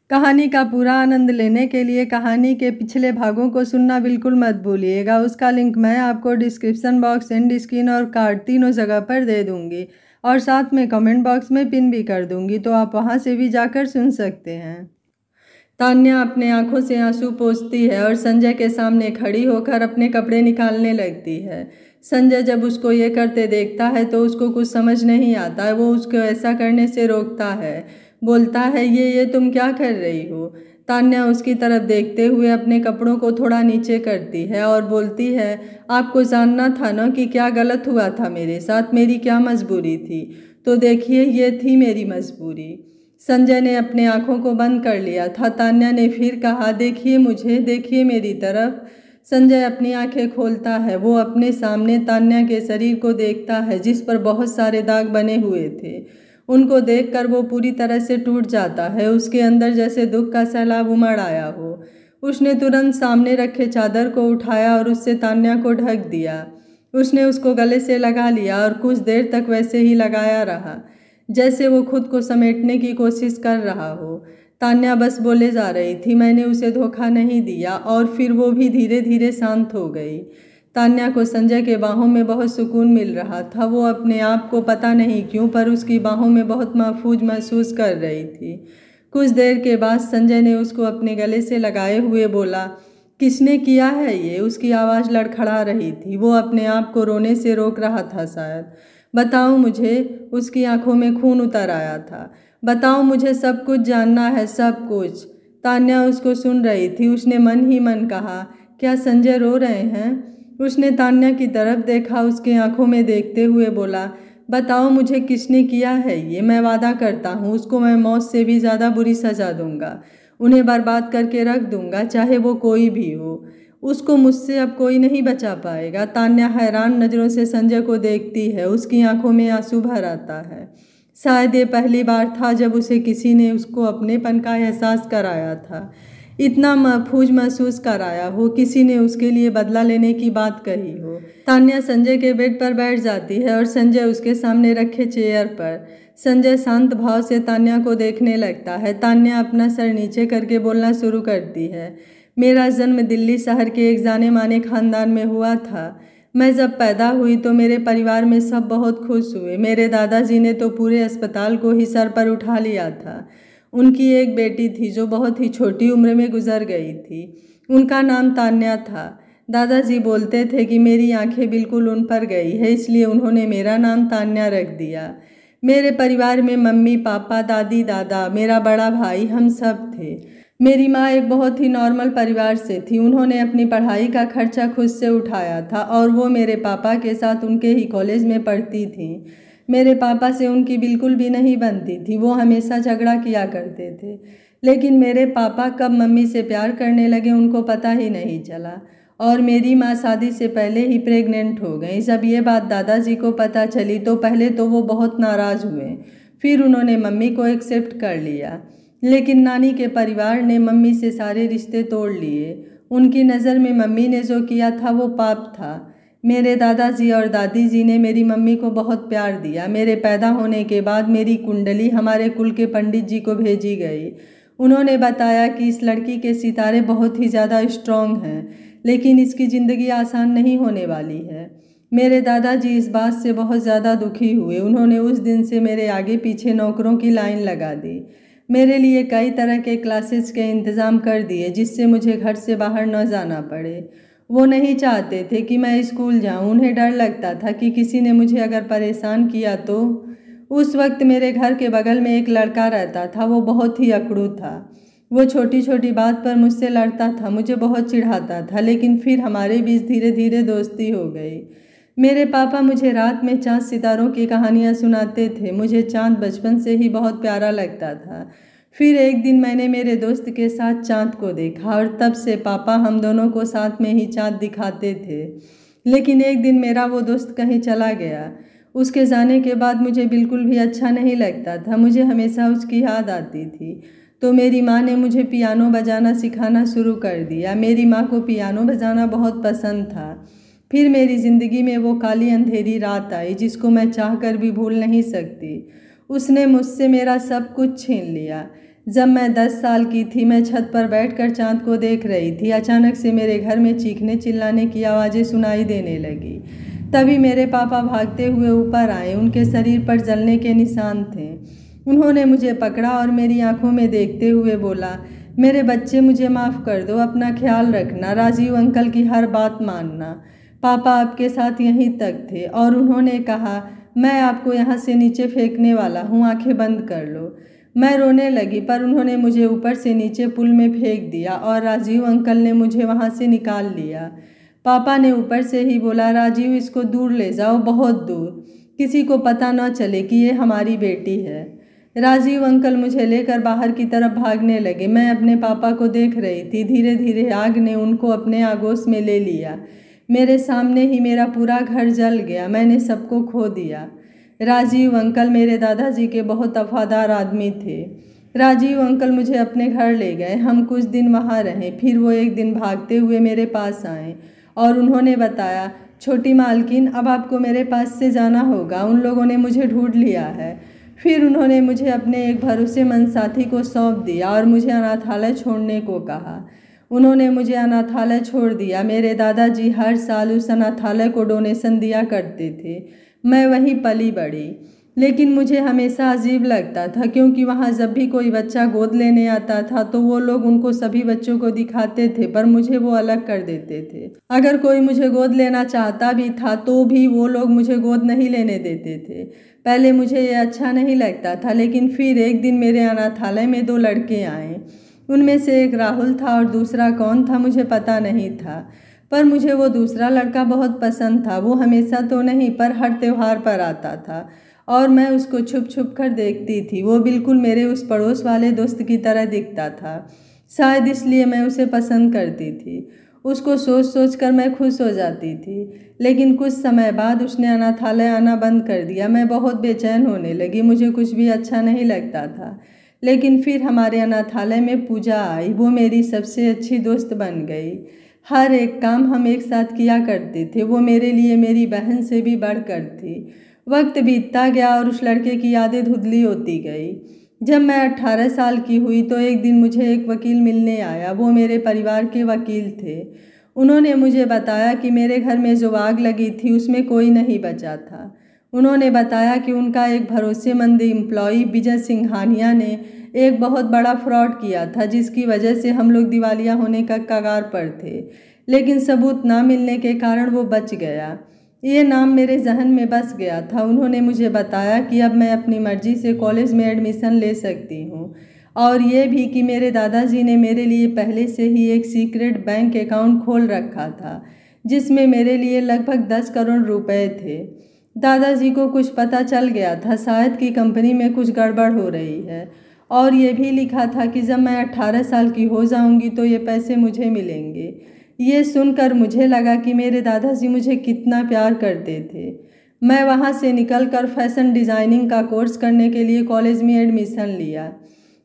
कहानी का पूरा आनंद लेने के लिए कहानी के पिछले भागों को सुनना बिल्कुल मत भूलिएगा। उसका लिंक मैं आपको डिस्क्रिप्शन बॉक्स, एंड स्क्रीन और कार्ड तीनों जगह पर दे दूंगी और साथ में कमेंट बॉक्स में पिन भी कर दूंगी, तो आप वहां से भी जाकर सुन सकते हैं। तान्या अपने आंखों से आंसू पोंछती है और संजय के सामने खड़ी होकर अपने कपड़े निकालने लगती है। संजय जब उसको ये करते देखता है तो उसको कुछ समझ नहीं आता। वो उसको ऐसा करने से रोकता है, बोलता है ये तुम क्या कर रही हो। तान्या उसकी तरफ देखते हुए अपने कपड़ों को थोड़ा नीचे करती है और बोलती है, आपको जानना था ना कि क्या गलत हुआ था मेरे साथ, मेरी क्या मजबूरी थी, तो देखिए ये थी मेरी मजबूरी। संजय ने अपने आंखों को बंद कर लिया था। तान्या ने फिर कहा, देखिए मुझे, देखिए मेरी तरफ। संजय अपनी आंखें खोलता है। वो अपने सामने तान्या के शरीर को देखता है जिस पर बहुत सारे दाग बने हुए थे। उनको देखकर वो पूरी तरह से टूट जाता है। उसके अंदर जैसे दुख का सैलाब उमड़ आया हो। उसने तुरंत सामने रखे चादर को उठाया और उससे तान्या को ढक दिया। उसने उसको गले से लगा लिया और कुछ देर तक वैसे ही लगाया रहा, जैसे वो खुद को समेटने की कोशिश कर रहा हो। तान्या बस बोले जा रही थी, मैंने उसे धोखा नहीं दिया, और फिर वो भी धीरे धीरे शांत हो गई। तान्या को संजय के बाहों में बहुत सुकून मिल रहा था। वो अपने आप को पता नहीं क्यों पर उसकी बाहों में बहुत महफूज महसूस कर रही थी। कुछ देर के बाद संजय ने उसको अपने गले से लगाए हुए बोला, किसने किया है ये? उसकी आवाज़ लड़खड़ा रही थी। वो अपने आप को रोने से रोक रहा था शायद। बताओ मुझे। उसकी आंखों में खून उतर आया था। बताओ मुझे, सब कुछ जानना है, सब कुछ। तान्या उसको सुन रही थी। उसने मन ही मन कहा, क्या संजय रो रहे हैं? उसने तान्या की तरफ देखा, उसके आंखों में देखते हुए बोला, बताओ मुझे किसने किया है ये? मैं वादा करता हूँ उसको मैं मौत से भी ज़्यादा बुरी सज़ा दूंगा। उन्हें बर्बाद करके रख दूंगा, चाहे वो कोई भी हो। उसको मुझसे अब कोई नहीं बचा पाएगा। तान्या हैरान नज़रों से संजय को देखती है। उसकी आंखों में आंसू भर आता है। शायद ये पहली बार था जब उसे किसी ने उसको अपनेपन का एहसास कराया था, इतना महफूज महसूस कराया हो, किसी ने उसके लिए बदला लेने की बात कही हो। तान्या संजय के बेड पर बैठ जाती है और संजय उसके सामने रखे चेयर पर। संजय शांत भाव से तान्या को देखने लगता है। तान्या अपना सर नीचे करके बोलना शुरू करती है, मेरा जन्म दिल्ली शहर के एक जाने माने खानदान में हुआ था। मैं जब पैदा हुई तो मेरे परिवार में सब बहुत खुश हुए। मेरे दादाजी ने तो पूरे अस्पताल को ही सर पर उठा लिया था। उनकी एक बेटी थी जो बहुत ही छोटी उम्र में गुजर गई थी। उनका नाम तान्या था। दादाजी बोलते थे कि मेरी आंखें बिल्कुल उन पर गई है, इसलिए उन्होंने मेरा नाम तान्या रख दिया। मेरे परिवार में मम्मी पापा, दादी दादा, मेरा बड़ा भाई, हम सब थे। मेरी माँ एक बहुत ही नॉर्मल परिवार से थी। उन्होंने अपनी पढ़ाई का खर्चा खुद से उठाया था और वो मेरे पापा के साथ उनके ही कॉलेज में पढ़ती थी। मेरे पापा से उनकी बिल्कुल भी नहीं बनती थी। वो हमेशा झगड़ा किया करते थे। लेकिन मेरे पापा कब मम्मी से प्यार करने लगे उनको पता ही नहीं चला, और मेरी माँ शादी से पहले ही प्रेग्नेंट हो गई। जब ये बात दादाजी को पता चली तो पहले तो वो बहुत नाराज़ हुए, फिर उन्होंने मम्मी को एक्सेप्ट कर लिया। लेकिन नानी के परिवार ने मम्मी से सारे रिश्ते तोड़ लिए। उनकी नज़र में मम्मी ने जो किया था वो पाप था। मेरे दादाजी और दादी जी ने मेरी मम्मी को बहुत प्यार दिया। मेरे पैदा होने के बाद मेरी कुंडली हमारे कुल के पंडित जी को भेजी गई। उन्होंने बताया कि इस लड़की के सितारे बहुत ही ज़्यादा स्ट्रांग हैं, लेकिन इसकी ज़िंदगी आसान नहीं होने वाली है। मेरे दादाजी इस बात से बहुत ज़्यादा दुखी हुए। उन्होंने उस दिन से मेरे आगे पीछे नौकरों की लाइन लगा दी। मेरे लिए कई तरह के क्लासेस के इंतज़ाम कर दिए जिससे मुझे घर से बाहर न जाना पड़े। वो नहीं चाहते थे कि मैं स्कूल जाऊं। उन्हें डर लगता था कि किसी ने मुझे अगर परेशान किया तो। उस वक्त मेरे घर के बगल में एक लड़का रहता था। वो बहुत ही अकड़ू था। वो छोटी छोटी बात पर मुझसे लड़ता था, मुझे बहुत चिढ़ाता था, लेकिन फिर हमारे बीच धीरे धीरे दोस्ती हो गई। मेरे पापा मुझे रात में चाँद सितारों की कहानियाँ सुनाते थे। मुझे चाँद बचपन से ही बहुत प्यारा लगता था। फिर एक दिन मैंने मेरे दोस्त के साथ चाँद को देखा और तब से पापा हम दोनों को साथ में ही चाँद दिखाते थे। लेकिन एक दिन मेरा वो दोस्त कहीं चला गया। उसके जाने के बाद मुझे बिल्कुल भी अच्छा नहीं लगता था। मुझे हमेशा उसकी याद आती थी। तो मेरी माँ ने मुझे पियानो बजाना सिखाना शुरू कर दिया। मेरी माँ को पियानो बजाना बहुत पसंद था। फिर मेरी ज़िंदगी में वो काली अंधेरी रात आई जिसको मैं चाहकर भी भूल नहीं सकती। उसने मुझसे मेरा सब कुछ छीन लिया। जब मैं 10 साल की थी, मैं छत पर बैठकर चाँद को देख रही थी। अचानक से मेरे घर में चीखने चिल्लाने की आवाज़ें सुनाई देने लगी। तभी मेरे पापा भागते हुए ऊपर आए। उनके शरीर पर जलने के निशान थे। उन्होंने मुझे पकड़ा और मेरी आंखों में देखते हुए बोला, मेरे बच्चे, मुझे माफ़ कर दो, अपना ख्याल रखना, राजीव अंकल की हर बात मानना। पापा आपके साथ यहीं तक थे और उन्होंने कहा, मैं आपको यहाँ से नीचे फेंकने वाला हूँ, आंखें बंद कर लो। मैं रोने लगी, पर उन्होंने मुझे ऊपर से नीचे पुल में फेंक दिया और राजीव अंकल ने मुझे वहाँ से निकाल लिया। पापा ने ऊपर से ही बोला, राजीव, इसको दूर ले जाओ, बहुत दूर, किसी को पता न चले कि ये हमारी बेटी है। राजीव अंकल मुझे लेकर बाहर की तरफ भागने लगे। मैं अपने पापा को देख रही थी। धीरे धीरे आग ने उनको अपने आगोश में ले लिया। मेरे सामने ही मेरा पूरा घर जल गया। मैंने सबको खो दिया। राजीव अंकल मेरे दादाजी के बहुत वफादार आदमी थे। राजीव अंकल मुझे अपने घर ले गए। हम कुछ दिन वहाँ रहे। फिर वो एक दिन भागते हुए मेरे पास आए और उन्होंने बताया, छोटी मालकिन, अब आपको मेरे पास से जाना होगा, उन लोगों ने मुझे ढूंढ लिया है। फिर उन्होंने मुझे अपने एक भरोसेमंद साथी को सौंप दिया और मुझे अनाथालय छोड़ने को कहा। उन्होंने मुझे अनाथालय छोड़ दिया। मेरे दादाजी हर साल उस अनाथालय को डोनेशन दिया करते थे। मैं वहीं पली बड़ी। लेकिन मुझे हमेशा अजीब लगता था, क्योंकि वहाँ जब भी कोई बच्चा गोद लेने आता था तो वो लोग उनको सभी बच्चों को दिखाते थे, पर मुझे वो अलग कर देते थे। अगर कोई मुझे गोद लेना चाहता भी था तो भी वो लोग मुझे गोद नहीं लेने देते थे। पहले मुझे ये अच्छा नहीं लगता था, लेकिन फिर एक दिन मेरे अनाथालय में 2 लड़के आए। उनमें से एक राहुल था और दूसरा कौन था मुझे पता नहीं था, पर मुझे वो दूसरा लड़का बहुत पसंद था। वो हमेशा तो नहीं, पर हर त्योहार पर आता था और मैं उसको छुप छुप कर देखती थी। वो बिल्कुल मेरे उस पड़ोस वाले दोस्त की तरह दिखता था। शायद इसलिए मैं उसे पसंद करती थी। उसको सोच सोच कर मैं खुश हो जाती थी। लेकिन कुछ समय बाद उसने अनाथालय आना बंद कर दिया। मैं बहुत बेचैन होने लगी। मुझे कुछ भी अच्छा नहीं लगता था। लेकिन फिर हमारे अनाथालय में पूजा आई। वो मेरी सबसे अच्छी दोस्त बन गई। हर एक काम हम एक साथ किया करते थे। वो मेरे लिए मेरी बहन से भी बढ़कर थी। वक्त बीतता गया और उस लड़के की यादें धुंधली होती गई। जब मैं 18 साल की हुई तो एक दिन मुझे एक वकील मिलने आया। वो मेरे परिवार के वकील थे। उन्होंने मुझे बताया कि मेरे घर में जो आग लगी थी उसमें कोई नहीं बचा था। उन्होंने बताया कि उनका एक भरोसेमंद एम्प्लॉई विजय सिंघानिया ने एक बहुत बड़ा फ्रॉड किया था, जिसकी वजह से हम लोग दिवालिया होने का कगार पर थे। लेकिन सबूत ना मिलने के कारण वो बच गया। ये नाम मेरे जहन में बस गया था। उन्होंने मुझे बताया कि अब मैं अपनी मर्जी से कॉलेज में एडमिशन ले सकती हूँ, और ये भी कि मेरे दादाजी ने मेरे लिए पहले से ही एक सीक्रेट बैंक अकाउंट खोल रखा था, जिसमें मेरे लिए लगभग 10 करोड़ रुपए थे। दादाजी को कुछ पता चल गया था, शायद कि कंपनी में कुछ गड़बड़ हो रही है, और ये भी लिखा था कि जब मैं 18 साल की हो जाऊंगी तो ये पैसे मुझे मिलेंगे। ये सुनकर मुझे लगा कि मेरे दादाजी मुझे कितना प्यार करते थे। मैं वहाँ से निकलकर फैशन डिज़ाइनिंग का कोर्स करने के लिए कॉलेज में एडमिशन लिया।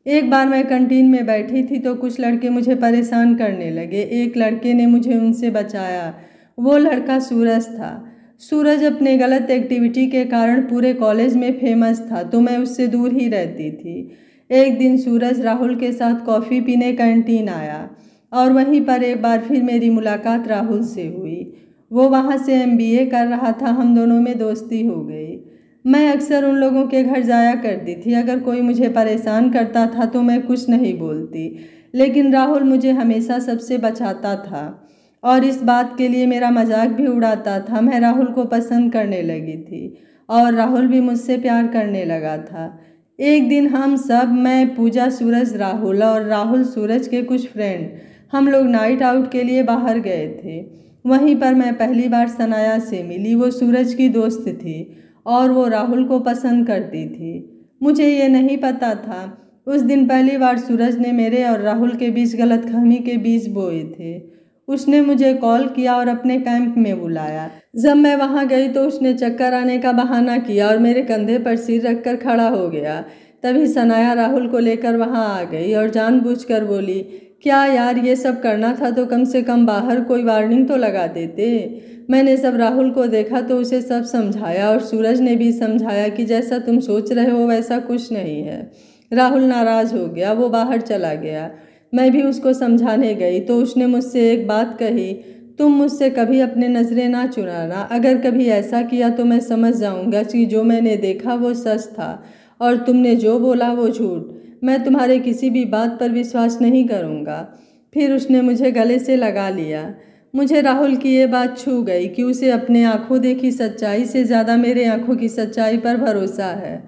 एक बार मैं कैंटीन में बैठी थी तो कुछ लड़के मुझे परेशान करने लगे। एक लड़के ने मुझे उनसे बचाया। वो लड़का सूरज था। सूरज अपने गलत एक्टिविटी के कारण पूरे कॉलेज में फेमस था, तो मैं उससे दूर ही रहती थी। एक दिन सूरज राहुल के साथ कॉफ़ी पीने कैंटीन आया और वहीं पर एक बार फिर मेरी मुलाकात राहुल से हुई। वो वहाँ से MBA कर रहा था। हम दोनों में दोस्ती हो गई। मैं अक्सर उन लोगों के घर जाया करती थी। अगर कोई मुझे परेशान करता था तो मैं कुछ नहीं बोलती, लेकिन राहुल मुझे हमेशा सबसे बचाता था और इस बात के लिए मेरा मजाक भी उड़ाता था। मैं राहुल को पसंद करने लगी थी और राहुल भी मुझसे प्यार करने लगा था। एक दिन हम सब, मैं, पूजा, सूरज, राहुल और राहुल सूरज के कुछ फ्रेंड, हम लोग नाइट आउट के लिए बाहर गए थे। वहीं पर मैं पहली बार सनाया से मिली। वो सूरज की दोस्त थी और वो राहुल को पसंद करती थी। मुझे ये नहीं पता था। उस दिन पहली बार सूरज ने मेरे और राहुल के बीच गलतफहमी के बीज बोए थे। उसने मुझे कॉल किया और अपने कैंप में बुलाया। जब मैं वहाँ गई तो उसने चक्कर आने का बहाना किया और मेरे कंधे पर सिर रखकर खड़ा हो गया। तभी सनाया राहुल को लेकर वहाँ आ गई और जानबूझकर बोली, क्या यार, ये सब करना था तो कम से कम बाहर कोई वार्निंग तो लगा देते। मैंने सब राहुल को देखा तो उसे सब समझाया और सूरज ने भी समझाया कि जैसा तुम सोच रहे हो वैसा कुछ नहीं है। राहुल नाराज़ हो गया, वो बाहर चला गया। मैं भी उसको समझाने गई तो उसने मुझसे एक बात कही, तुम मुझसे कभी अपने नज़रें ना चुराना, अगर कभी ऐसा किया तो मैं समझ जाऊंगा कि जो मैंने देखा वो सच था और तुमने जो बोला वो झूठ। मैं तुम्हारे किसी भी बात पर विश्वास नहीं करूँगा। फिर उसने मुझे गले से लगा लिया। मुझे राहुल की ये बात छू गई कि उसे अपने आंखों देखी सच्चाई से ज़्यादा मेरे आंखों की सच्चाई पर भरोसा है।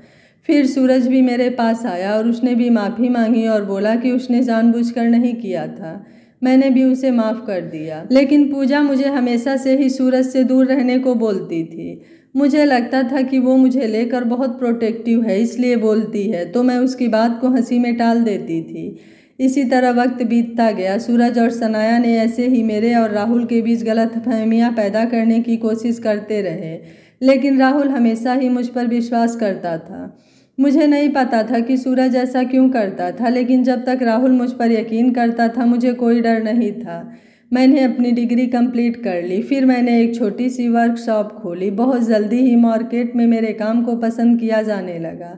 फिर सूरज भी मेरे पास आया और उसने भी माफ़ी मांगी और बोला कि उसने जानबूझकर नहीं किया था। मैंने भी उसे माफ़ कर दिया। लेकिन पूजा मुझे हमेशा से ही सूरज से दूर रहने को बोलती थी। मुझे लगता था कि वो मुझे लेकर बहुत प्रोटेक्टिव है इसलिए बोलती है, तो मैं उसकी बात को हंसी में टाल देती थी। इसी तरह वक्त बीतता गया। सूरज और सनाया ने ऐसे ही मेरे और राहुल के बीच गलतफहमियां पैदा करने की कोशिश करते रहे, लेकिन राहुल हमेशा ही मुझ पर विश्वास करता था। मुझे नहीं पता था कि सूरज ऐसा क्यों करता था, लेकिन जब तक राहुल मुझ पर यकीन करता था मुझे कोई डर नहीं था। मैंने अपनी डिग्री कंप्लीट कर ली, फिर मैंने एक छोटी सी वर्कशॉप खोली। बहुत जल्दी ही मार्केट में मेरे काम को पसंद किया जाने लगा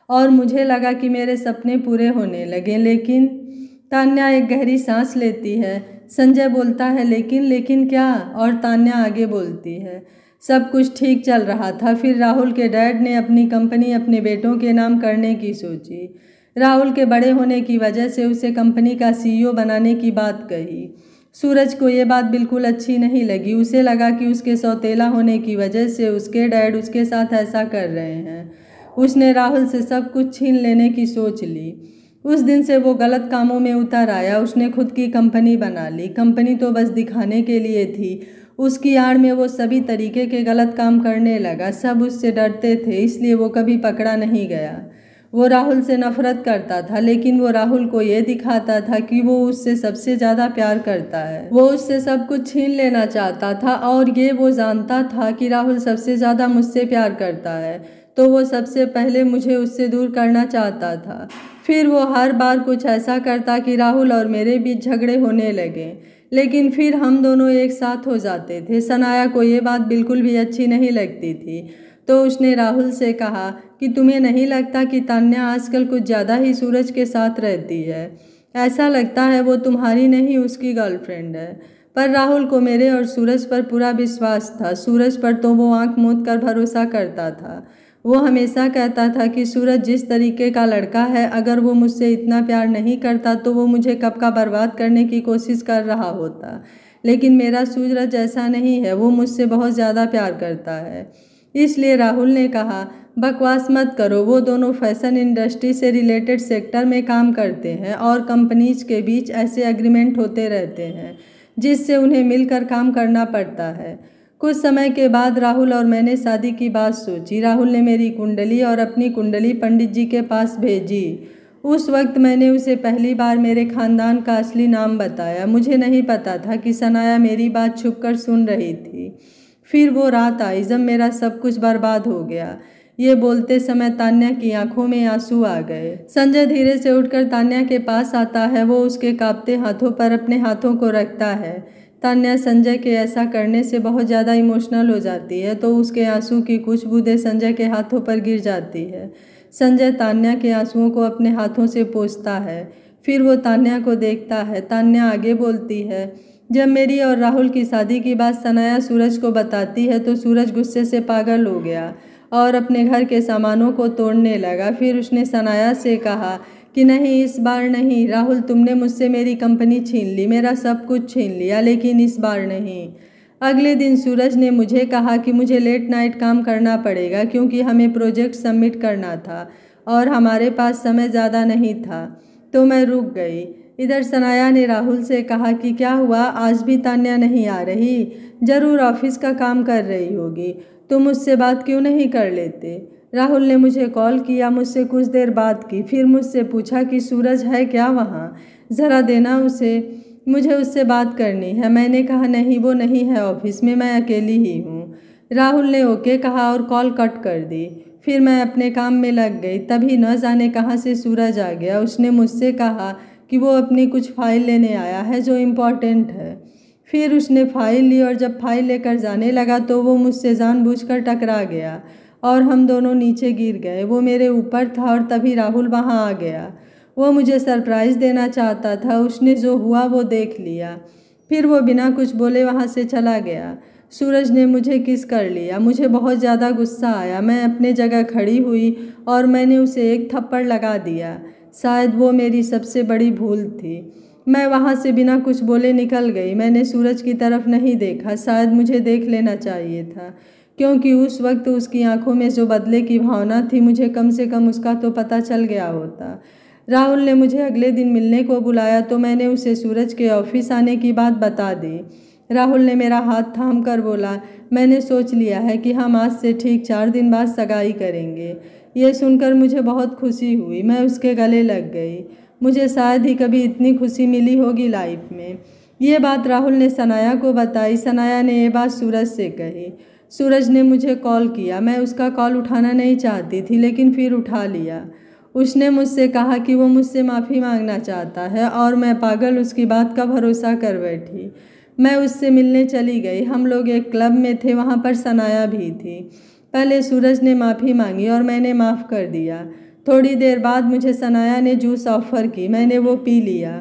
और मुझे लगा कि मेरे सपने पूरे होने लगे। लेकिन तान्या एक गहरी सांस लेती है। संजय बोलता है लेकिन क्या, और तान्या आगे बोलती है, सब कुछ ठीक चल रहा था। फिर राहुल के डैड ने अपनी कंपनी अपने बेटों के नाम करने की सोची। राहुल के बड़े होने की वजह से उसे कंपनी का सीईओ बनाने की बात कही। सूरज को ये बात बिल्कुल अच्छी नहीं लगी। उसे लगा कि उसके सौतेला होने की वजह से उसके डैड उसके साथ ऐसा कर रहे हैं। उसने राहुल से सब कुछ छीन लेने की सोच ली। उस दिन से वो गलत कामों में उतर आया। उसने खुद की कंपनी बना ली। कंपनी तो बस दिखाने के लिए थी, उसकी आड़ में वो सभी तरीके के गलत काम करने लगा। सब उससे डरते थे, इसलिए वो कभी पकड़ा नहीं गया। वो राहुल से नफरत करता था, लेकिन वो राहुल को ये दिखाता था कि वो उससे सबसे ज़्यादा प्यार करता है। वो उससे सब कुछ छीन लेना चाहता था और ये वो जानता था कि राहुल सबसे ज़्यादा मुझसे प्यार करता है, तो वो सबसे पहले मुझे उससे दूर करना चाहता था। फिर वो हर बार कुछ ऐसा करता कि राहुल और मेरे बीच झगड़े होने लगे, लेकिन फिर हम दोनों एक साथ हो जाते थे। सनाया को ये बात बिल्कुल भी अच्छी नहीं लगती थी, तो उसने राहुल से कहा कि तुम्हें नहीं लगता कि तान्या आजकल कुछ ज़्यादा ही सूरज के साथ रहती है? ऐसा लगता है वो तुम्हारी नहीं उसकी गर्लफ्रेंड है। पर राहुल को मेरे और सूरज पर पूरा विश्वास था। सूरज पर तो वो आंख मूंद कर भरोसा करता था। वो हमेशा कहता था कि सूरज जिस तरीके का लड़का है, अगर वो मुझसे इतना प्यार नहीं करता तो वो मुझे कब का बर्बाद करने की कोशिश कर रहा होता। लेकिन मेरा सूरज ऐसा नहीं है, वो मुझसे बहुत ज़्यादा प्यार करता है। इसलिए राहुल ने कहा, बकवास मत करो। वो दोनों फैशन इंडस्ट्री से रिलेटेड सेक्टर में काम करते हैं और कंपनीज के बीच ऐसे एग्रीमेंट होते रहते हैं जिससे उन्हें मिलकर काम करना पड़ता है। कुछ समय के बाद राहुल और मैंने शादी की बात सोची। राहुल ने मेरी कुंडली और अपनी कुंडली पंडित जी के पास भेजी। उस वक्त मैंने उसे पहली बार मेरे खानदान का असली नाम बताया। मुझे नहीं पता था कि सनाया मेरी बात छुपकर सुन रही थी। फिर वो रात आई जब मेरा सब कुछ बर्बाद हो गया। ये बोलते समय तान्या की आंखों में आंसू आ गए। संजय धीरे से उठकर तान्या के पास आता है। वो उसके कांपते हाथों पर अपने हाथों को रखता है। तान्या संजय के ऐसा करने से बहुत ज़्यादा इमोशनल हो जाती है, तो उसके आंसू की कुछ बूंदें संजय के हाथों पर गिर जाती है। संजय तान्या के आंसुओं को अपने हाथों से पोंछता है। फिर वो तान्या को देखता है। तान्या आगे बोलती है, जब मेरी और राहुल की शादी की बात सनाया सूरज को बताती है तो सूरज गुस्से से पागल हो गया और अपने घर के सामानों को तोड़ने लगा। फिर उसने सनाया से कहा कि नहीं, इस बार नहीं राहुल, तुमने मुझसे मेरी कंपनी छीन ली, मेरा सब कुछ छीन लिया, लेकिन इस बार नहीं। अगले दिन सूरज ने मुझे कहा कि मुझे लेट नाइट काम करना पड़ेगा क्योंकि हमें प्रोजेक्ट सबमिट करना था और हमारे पास समय ज़्यादा नहीं था, तो मैं रुक गई। इधर सनाया ने राहुल से कहा कि क्या हुआ, आज भी तान्या नहीं आ रही? ज़रूर ऑफिस का काम कर रही होगी, तुम मुझसे बात क्यों नहीं कर लेते? राहुल ने मुझे कॉल किया, मुझसे कुछ देर बात की, फिर मुझसे पूछा कि सूरज है क्या वहाँ, ज़रा देना उसे, मुझे उससे बात करनी है। मैंने कहा नहीं, वो नहीं है ऑफिस में, मैं अकेली ही हूँ। राहुल ने ओके कहा और कॉल कट कर दी। फिर मैं अपने काम में लग गई। तभी न जाने कहाँ से सूरज आ गया। उसने मुझसे कहा कि वो अपनी कुछ फाइल लेने आया है जो इम्पोर्टेंट है। फिर उसने फाइल ली और जब फाइल लेकर जाने लगा तो वो मुझसे जानबूझकर टकरा गया और हम दोनों नीचे गिर गए। वो मेरे ऊपर था और तभी राहुल वहाँ आ गया। वो मुझे सरप्राइज़ देना चाहता था। उसने जो हुआ वो देख लिया। फिर वो बिना कुछ बोले वहाँ से चला गया। सूरज ने मुझे किस कर लिया। मुझे बहुत ज़्यादा गुस्सा आया। मैं अपने जगह खड़ी हुई और मैंने उसे एक थप्पड़ लगा दिया। शायद वो मेरी सबसे बड़ी भूल थी। मैं वहाँ से बिना कुछ बोले निकल गई। मैंने सूरज की तरफ नहीं देखा। शायद मुझे देख लेना चाहिए था, क्योंकि उस वक्त उसकी आंखों में जो बदले की भावना थी, मुझे कम से कम उसका तो पता चल गया होता। राहुल ने मुझे अगले दिन मिलने को बुलाया तो मैंने उसे सूरज के ऑफिस आने की बात बता दी। राहुल ने मेरा हाथ थाम कर बोला, मैंने सोच लिया है कि हम आज से ठीक 4 दिन बाद सगाई करेंगे। ये सुनकर मुझे बहुत खुशी हुई। मैं उसके गले लग गई। मुझे शायद ही कभी इतनी खुशी मिली होगी लाइफ में। ये बात राहुल ने सनाया को बताई। सनाया ने ये बात सूरज से कही। सूरज ने मुझे कॉल किया। मैं उसका कॉल उठाना नहीं चाहती थी, लेकिन फिर उठा लिया। उसने मुझसे कहा कि वो मुझसे माफ़ी मांगना चाहता है और मैं पागल उसकी बात का भरोसा कर बैठी। मैं उससे मिलने चली गई। हम लोग एक क्लब में थे, वहाँ पर सनाया भी थी। पहले सूरज ने माफ़ी मांगी और मैंने माफ़ कर दिया। थोड़ी देर बाद मुझे सनाया ने जूस ऑफ़र की। मैंने वो पी लिया।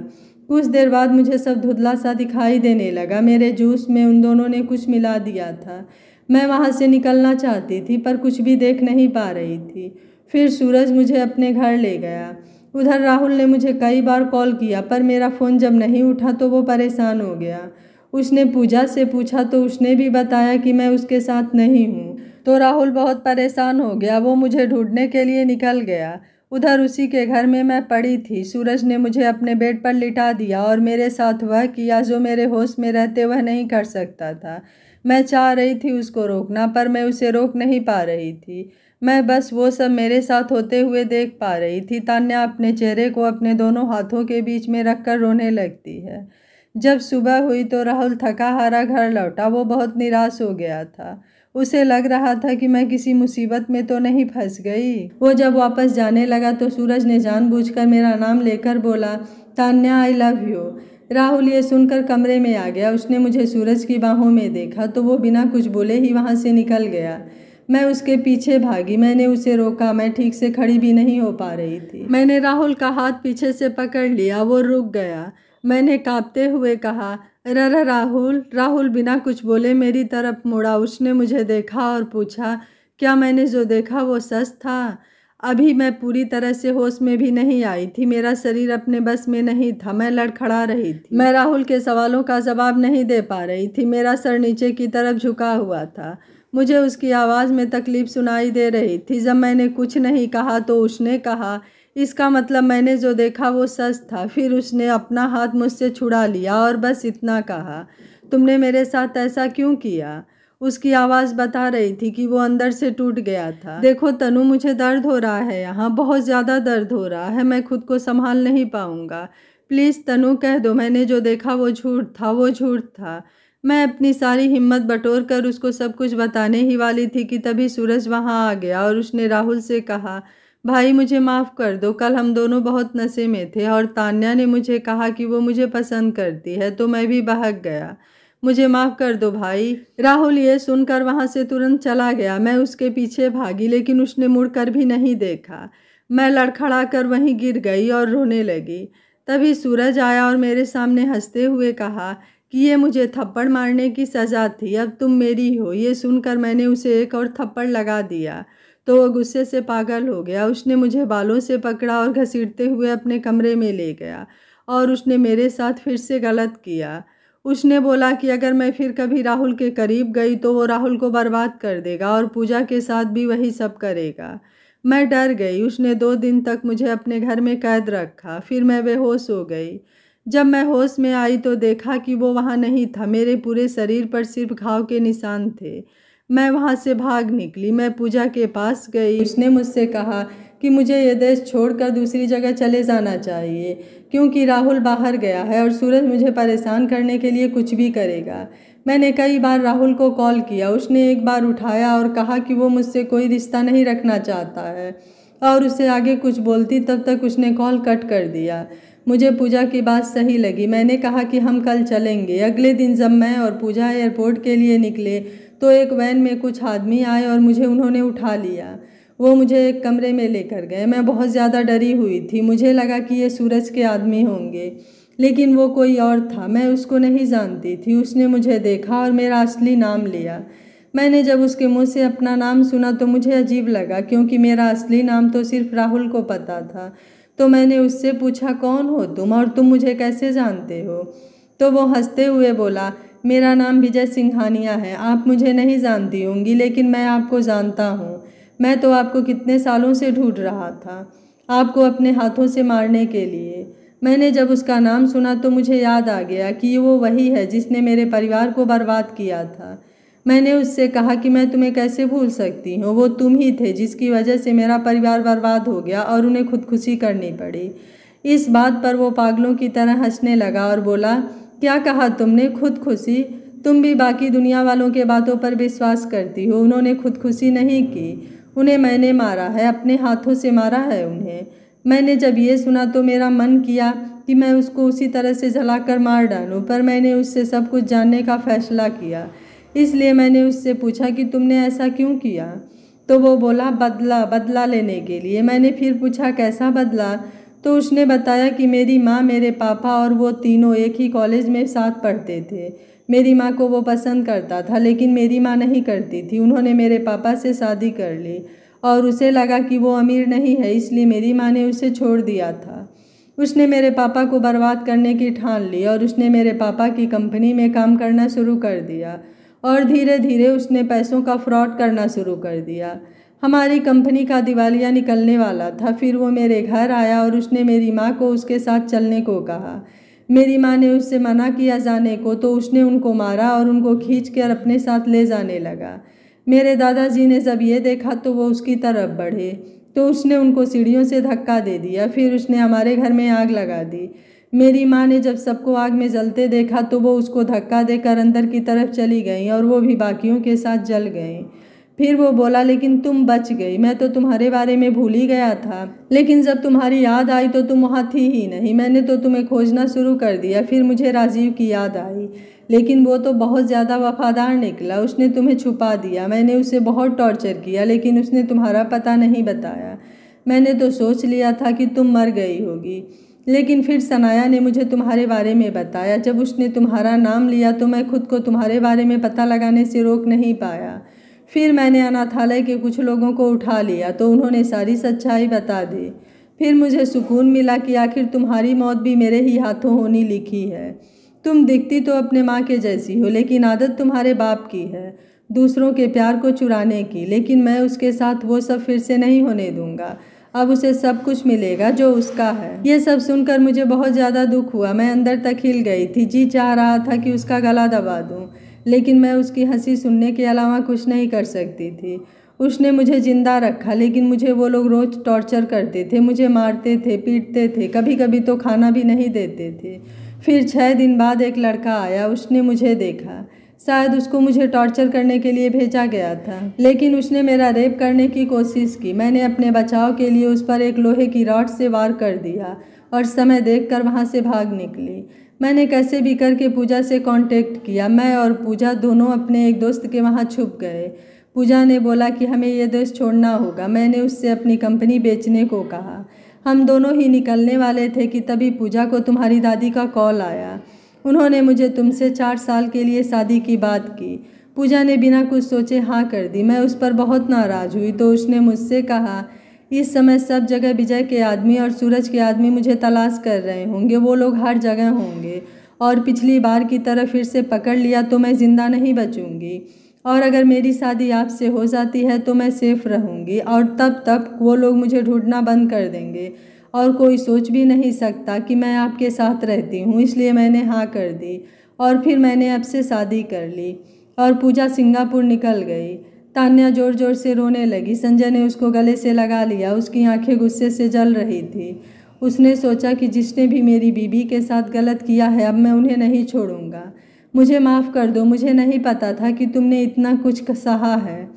कुछ देर बाद मुझे सब धुंधला सा दिखाई देने लगा। मेरे जूस में उन दोनों ने कुछ मिला दिया था। मैं वहाँ से निकलना चाहती थी पर कुछ भी देख नहीं पा रही थी। फिर सूरज मुझे अपने घर ले गया। उधर राहुल ने मुझे कई बार कॉल किया पर मेरा फ़ोन जब नहीं उठा तो वो परेशान हो गया। उसने पूजा से पूछा तो उसने भी बताया कि मैं उसके साथ नहीं हूँ। तो राहुल बहुत परेशान हो गया। वो मुझे ढूंढने के लिए निकल गया। उधर उसी के घर में मैं पड़ी थी। सूरज ने मुझे अपने बेड पर लिटा दिया और मेरे साथ वह किया जो मेरे होश में रहते वह नहीं कर सकता था। मैं चाह रही थी उसको रोकना, पर मैं उसे रोक नहीं पा रही थी। मैं बस वो सब मेरे साथ होते हुए देख पा रही थी। तान्या अपने चेहरे को अपने दोनों हाथों के बीच में रखकर रोने लगती है। जब सुबह हुई तो राहुल थका हारा घर लौटा। वो बहुत निराश हो गया था। उसे लग रहा था कि मैं किसी मुसीबत में तो नहीं फंस गई। वो जब वापस जाने लगा तो सूरज ने जानबूझकर मेरा नाम लेकर बोला, Tanya I love you. Rahul ये सुनकर कमरे में आ गया। उसने मुझे सूरज की बाहों में देखा तो वो बिना कुछ बोले ही वहाँ से निकल गया। मैं उसके पीछे भागी। मैंने उसे रोका। मैं ठीक से खड़ी भी नहीं हो पा रही थी। मैंने राहुल का हाथ पीछे से पकड़ लिया। वो रुक गया। मैंने कांपते हुए कहा, ररा राहुल। राहुल बिना कुछ बोले मेरी तरफ मुड़ा। उसने मुझे देखा और पूछा, क्या मैंने जो देखा वो सच था? अभी मैं पूरी तरह से होश में भी नहीं आई थी। मेरा शरीर अपने बस में नहीं था। मैं लड़खड़ा रही थी। मैं राहुल के सवालों का जवाब नहीं दे पा रही थी। मेरा सर नीचे की तरफ झुका हुआ था। मुझे उसकी आवाज़ में तकलीफ सुनाई दे रही थी। जब मैंने कुछ नहीं कहा तो उसने कहा, इसका मतलब मैंने जो देखा वो सच था। फिर उसने अपना हाथ मुझसे छुड़ा लिया और बस इतना कहा, तुमने मेरे साथ ऐसा क्यों किया? उसकी आवाज़ बता रही थी कि वो अंदर से टूट गया था। देखो तनु, मुझे दर्द हो रहा है, यहाँ बहुत ज़्यादा दर्द हो रहा है। मैं खुद को संभाल नहीं पाऊँगा। प्लीज़ तनु, कह दो मैंने जो देखा वो झूठ था, वो झूठ था। मैं अपनी सारी हिम्मत बटोर कर उसको सब कुछ बताने ही वाली थी कि तभी सूरज वहाँ आ गया और उसने राहुल से कहा, भाई मुझे माफ़ कर दो। कल हम दोनों बहुत नशे में थे और तान्या ने मुझे कहा कि वो मुझे पसंद करती है तो मैं भी बहक गया। मुझे माफ़ कर दो भाई। राहुल ये सुनकर वहाँ से तुरंत चला गया। मैं उसके पीछे भागी लेकिन उसने मुड़कर भी नहीं देखा। मैं लड़खड़ा कर वहीं गिर गई और रोने लगी। तभी सूरज आया और मेरे सामने हंसते हुए कहा कि ये मुझे थप्पड़ मारने की सज़ा थी, अब तुम मेरी हो। ये सुनकर मैंने उसे एक और थप्पड़ लगा दिया तो वो गुस्से से पागल हो गया। उसने मुझे बालों से पकड़ा और घसीटते हुए अपने कमरे में ले गया और उसने मेरे साथ फिर से गलत किया। उसने बोला कि अगर मैं फिर कभी राहुल के करीब गई तो वो राहुल को बर्बाद कर देगा और पूजा के साथ भी वही सब करेगा। मैं डर गई। उसने 2 दिन तक मुझे अपने घर में कैद रखा। फिर मैं बेहोश हो गई। जब मैं होश में आई तो देखा कि वो वहाँ नहीं था। मेरे पूरे शरीर पर सिर्फ घाव के निशान थे। मैं वहाँ से भाग निकली। मैं पूजा के पास गई। उसने मुझसे कहा कि मुझे ये देश छोड़कर दूसरी जगह चले जाना चाहिए क्योंकि राहुल बाहर गया है और सूरज मुझे परेशान करने के लिए कुछ भी करेगा। मैंने कई बार राहुल को कॉल किया। उसने एक बार उठाया और कहा कि वो मुझसे कोई रिश्ता नहीं रखना चाहता है और उससे आगे कुछ बोलती तब तक उसने कॉल कट कर दिया। मुझे पूजा की बात सही लगी। मैंने कहा कि हम कल चलेंगे। अगले दिन जब मैं और पूजा एयरपोर्ट के लिए निकले तो एक वैन में कुछ आदमी आए और मुझे उन्होंने उठा लिया। वो मुझे एक कमरे में लेकर गए। मैं बहुत ज़्यादा डरी हुई थी। मुझे लगा कि ये सूरज के आदमी होंगे, लेकिन वो कोई और था। मैं उसको नहीं जानती थी। उसने मुझे देखा और मेरा असली नाम लिया। मैंने जब उसके मुंह से अपना नाम सुना तो मुझे अजीब लगा, क्योंकि मेरा असली नाम तो सिर्फ राहुल को पता था। तो मैंने उससे पूछा, कौन हो तुम और तुम मुझे कैसे जानते हो? तो वो हंसते हुए बोला, मेरा नाम विजय सिंघानिया है। आप मुझे नहीं जानती होंगी, लेकिन मैं आपको जानता हूँ। मैं तो आपको कितने सालों से ढूंढ रहा था, आपको अपने हाथों से मारने के लिए। मैंने जब उसका नाम सुना तो मुझे याद आ गया कि वो वही है जिसने मेरे परिवार को बर्बाद किया था। मैंने उससे कहा कि मैं तुम्हें कैसे भूल सकती हूँ, वो तुम ही थे जिसकी वजह से मेरा परिवार बर्बाद हो गया और उन्हें खुदकुशी करनी पड़ी। इस बात पर वो पागलों की तरह हंसने लगा और बोला, क्या कहा तुमने? खुदकुशी? तुम भी बाकी दुनिया वालों के बातों पर विश्वास करती हो। उन्होंने खुदकुशी नहीं की, उन्हें मैंने मारा है, अपने हाथों से मारा है उन्हें। मैंने जब ये सुना तो मेरा मन किया कि मैं उसको उसी तरह से जलाकर मार डालूं, पर मैंने उससे सब कुछ जानने का फैसला किया। इसलिए मैंने उससे पूछा कि तुमने ऐसा क्यों किया? तो वो बोला, बदला लेने के लिए। मैंने फिर पूछा, कैसा बदला? तो उसने बताया कि मेरी माँ, मेरे पापा और वो तीनों एक ही कॉलेज में साथ पढ़ते थे। मेरी माँ को वो पसंद करता था, लेकिन मेरी माँ नहीं करती थी। उन्होंने मेरे पापा से शादी कर ली और उसे लगा कि वो अमीर नहीं है, इसलिए मेरी माँ ने उसे छोड़ दिया था। उसने मेरे पापा को बर्बाद करने की ठान ली और उसने मेरे पापा की कंपनी में काम करना शुरू कर दिया और धीरे धीरे उसने पैसों का फ्रॉड करना शुरू कर दिया। हमारी कंपनी का दिवालिया निकलने वाला था। फिर वो मेरे घर आया और उसने मेरी माँ को उसके साथ चलने को कहा। मेरी माँ ने उससे मना किया जाने को, तो उसने उनको मारा और उनको खींच कर अपने साथ ले जाने लगा। मेरे दादाजी ने जब ये देखा तो वो उसकी तरफ बढ़े, तो उसने उनको सीढ़ियों से धक्का दे दिया। फिर उसने हमारे घर में आग लगा दी। मेरी माँ ने जब सबको आग में जलते देखा तो वो उसको धक्का देकर अंदर की तरफ चली गई और वो भी बाकियों के साथ जल गई। फिर वो बोला, लेकिन तुम बच गई। मैं तो तुम्हारे बारे में भूल ही गया था, लेकिन जब तुम्हारी याद आई तो तुम वहाँ थी ही नहीं। मैंने तो तुम्हें खोजना शुरू कर दिया। फिर मुझे राजीव की याद आई, लेकिन वो तो बहुत ज़्यादा वफादार निकला। उसने तुम्हें छुपा दिया। मैंने उसे बहुत टॉर्चर किया, लेकिन उसने तुम्हारा पता नहीं बताया। मैंने तो सोच लिया था कि तुम मर गई होगी, लेकिन फिर सनाया ने मुझे तुम्हारे बारे में बताया। जब उसने तुम्हारा नाम लिया तो मैं खुद को तुम्हारे बारे में पता लगाने से रोक नहीं पाया। फिर मैंने अनाथालय के कुछ लोगों को उठा लिया तो उन्होंने सारी सच्चाई बता दी। फिर मुझे सुकून मिला कि आखिर तुम्हारी मौत भी मेरे ही हाथों होनी लिखी है। तुम दिखती तो अपने माँ के जैसी हो, लेकिन आदत तुम्हारे बाप की है, दूसरों के प्यार को चुराने की। लेकिन मैं उसके साथ वो सब फिर से नहीं होने दूंगा। अब उसे सब कुछ मिलेगा जो उसका है। ये सब सुनकर मुझे बहुत ज़्यादा दुख हुआ। मैं अंदर तक हिल गई थी। जी चाह रहा था कि उसका गला दबा दूं, लेकिन मैं उसकी हंसी सुनने के अलावा कुछ नहीं कर सकती थी। उसने मुझे जिंदा रखा, लेकिन मुझे वो लोग रोज़ टॉर्चर करते थे, मुझे मारते थे, पीटते थे, कभी कभी तो खाना भी नहीं देते थे। फिर 6 दिन बाद एक लड़का आया। उसने मुझे देखा। शायद उसको मुझे टॉर्चर करने के लिए भेजा गया था, लेकिन उसने मेरा रेप करने की कोशिश की। मैंने अपने बचाव के लिए उस पर एक लोहे की रॉड से वार कर दिया और समय देखकर वहाँ से भाग निकली। मैंने कैसे भी करके पूजा से कांटेक्ट किया। मैं और पूजा दोनों अपने एक दोस्त के वहाँ छुप गए। पूजा ने बोला कि हमें ये देश छोड़ना होगा। मैंने उससे अपनी कंपनी बेचने को कहा। हम दोनों ही निकलने वाले थे कि तभी पूजा को तुम्हारी दादी का कॉल आया। उन्होंने मुझे तुमसे 4 साल के लिए शादी की बात की। पूजा ने बिना कुछ सोचे हाँ कर दी। मैं उस पर बहुत नाराज़ हुई तो उसने मुझसे कहा, इस समय सब जगह विजय के आदमी और सूरज के आदमी मुझे तलाश कर रहे होंगे। वो लोग हर जगह होंगे और पिछली बार की तरह फिर से पकड़ लिया तो मैं ज़िंदा नहीं बचूंगी। और अगर मेरी शादी आपसे हो जाती है तो मैं सेफ रहूंगी और तब तक वो लोग मुझे ढूंढना बंद कर देंगे और कोई सोच भी नहीं सकता कि मैं आपके साथ रहती हूँ। इसलिए मैंने हाँ कर दी और फिर मैंने आपसे शादी कर ली और पूजा सिंगापुर निकल गई। तान्या जोर जोर से रोने लगी। संजय ने उसको गले से लगा लिया। उसकी आंखें गुस्से से जल रही थी। उसने सोचा कि जिसने भी मेरी बीबी के साथ गलत किया है, अब मैं उन्हें नहीं छोड़ूंगा। मुझे माफ़ कर दो, मुझे नहीं पता था कि तुमने इतना कुछ सहा है।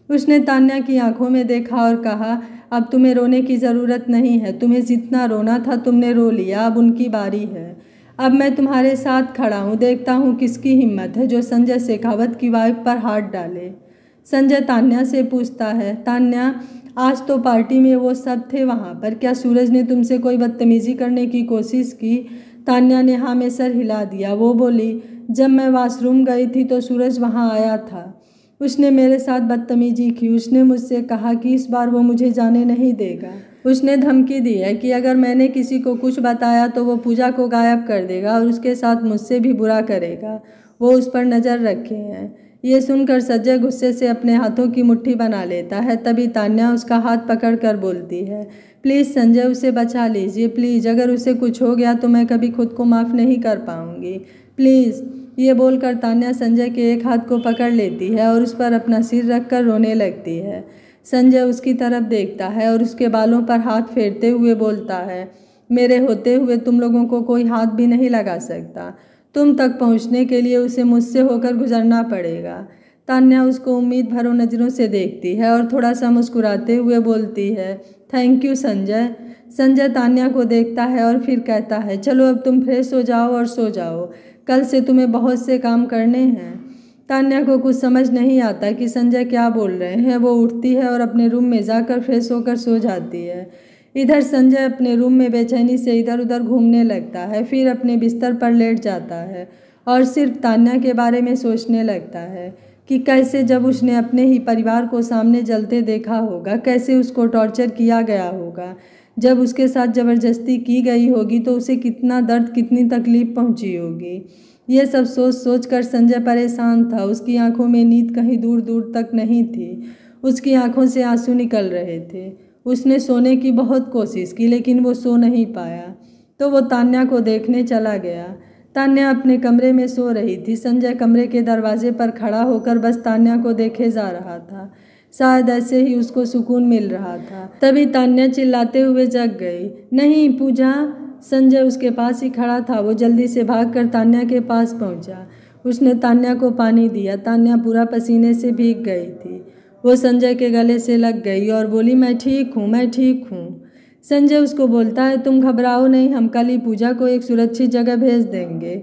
उसने तान्या की आंखों में देखा और कहा, अब तुम्हें रोने की ज़रूरत नहीं है। तुम्हें जितना रोना था तुमने रो लिया, अब उनकी बारी है। अब मैं तुम्हारे साथ खड़ा हूँ, देखता हूँ किसकी हिम्मत है जो संजय शेखावत की वाइफ पर हाथ डाले। संजय तान्या से पूछता है, तान्या आज तो पार्टी में वो सब थे वहाँ पर, क्या सूरज ने तुमसे कोई बदतमीजी करने की कोशिश की? तान्या ने हाँ में सर हिला दिया। वो बोली, जब मैं वॉशरूम गई थी तो सूरज वहाँ आया था, उसने मेरे साथ बदतमीजी की। उसने मुझसे कहा कि इस बार वो मुझे जाने नहीं देगा। उसने धमकी दी है कि अगर मैंने किसी को कुछ बताया तो वो पूजा को गायब कर देगा और उसके साथ मुझसे भी बुरा करेगा। वो उस पर नज़र रखे हैं। ये सुनकर संजय गुस्से से अपने हाथों की मुट्ठी बना लेता है। तभी तान्या उसका हाथ पकड़कर बोलती है, प्लीज़ संजय, उसे बचा लीजिए प्लीज़, अगर उसे कुछ हो गया तो मैं कभी खुद को माफ़ नहीं कर पाऊँगी, प्लीज़। ये बोलकर तान्या संजय के एक हाथ को पकड़ लेती है और उस पर अपना सिर रखकर रोने लगती है। संजय उसकी तरफ देखता है और उसके बालों पर हाथ फेरते हुए बोलता है, मेरे होते हुए तुम लोगों को कोई हाथ भी नहीं लगा सकता। तुम तक पहुंचने के लिए उसे मुझसे होकर गुजरना पड़ेगा। तान्या उसको उम्मीद भरों नज़रों से देखती है और थोड़ा सा मुस्कुराते हुए बोलती है, थैंक यू संजय। संजय तान्या को देखता है और फिर कहता है, चलो अब तुम फ्रेश हो जाओ और सो जाओ, कल से तुम्हें बहुत से काम करने हैं। तान्या को कुछ समझ नहीं आता कि संजय क्या बोल रहे हैं। वो उठती है और अपने रूम में जाकर फ्रेश होकर सो जाती है। इधर संजय अपने रूम में बेचैनी से इधर उधर घूमने लगता है, फिर अपने बिस्तर पर लेट जाता है और सिर्फ तान्या के बारे में सोचने लगता है कि कैसे जब उसने अपने ही परिवार को सामने जलते देखा होगा, कैसे उसको टॉर्चर किया गया होगा, जब उसके साथ ज़बरदस्ती की गई होगी तो उसे कितना दर्द, कितनी तकलीफ़ पहुंची होगी। ये सब सोच सोच कर संजय परेशान था। उसकी आंखों में नींद कहीं दूर दूर तक नहीं थी, उसकी आंखों से आंसू निकल रहे थे। उसने सोने की बहुत कोशिश की लेकिन वो सो नहीं पाया, तो वो तान्या को देखने चला गया। तान्या अपने कमरे में सो रही थी। संजय कमरे के दरवाजे पर खड़ा होकर बस तान्या को देखे जा रहा था। शायद ऐसे ही उसको सुकून मिल रहा था। तभी तान्या चिल्लाते हुए जग गई, नहीं पूजा। संजय उसके पास ही खड़ा था। वो जल्दी से भागकर तान्या के पास पहुंचा। उसने तान्या को पानी दिया। तान्या पूरा पसीने से भीग गई थी। वो संजय के गले से लग गई और बोली, मैं ठीक हूँ, मैं ठीक हूँ। संजय उसको बोलता है, तुम घबराओ नहीं, हम कल ही पूजा को एक सुरक्षित जगह भेज देंगे।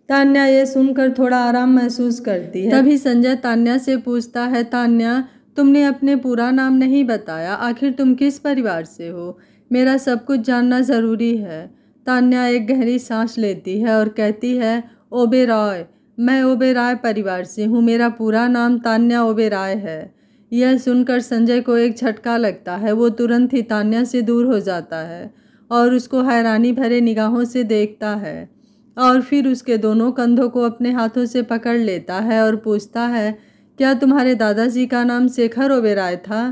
तान्या ये सुनकर थोड़ा आराम महसूस करती है। तभी संजय तान्या से पूछता है, तान्या तुमने अपने पूरा नाम नहीं बताया, आखिर तुम किस परिवार से हो? मेरा सब कुछ जानना ज़रूरी है। तान्या एक गहरी सांस लेती है और कहती है, ओबेरॉय, मैं ओबेरॉय परिवार से हूँ, मेरा पूरा नाम तान्या ओबेरॉय है। यह सुनकर संजय को एक झटका लगता है। वो तुरंत ही तान्या से दूर हो जाता है और उसको हैरानी भरे निगाहों से देखता है और फिर उसके दोनों कंधों को अपने हाथों से पकड़ लेता है और पूछता है, क्या तुम्हारे दादाजी का नाम शेखर ओबेरॉय था?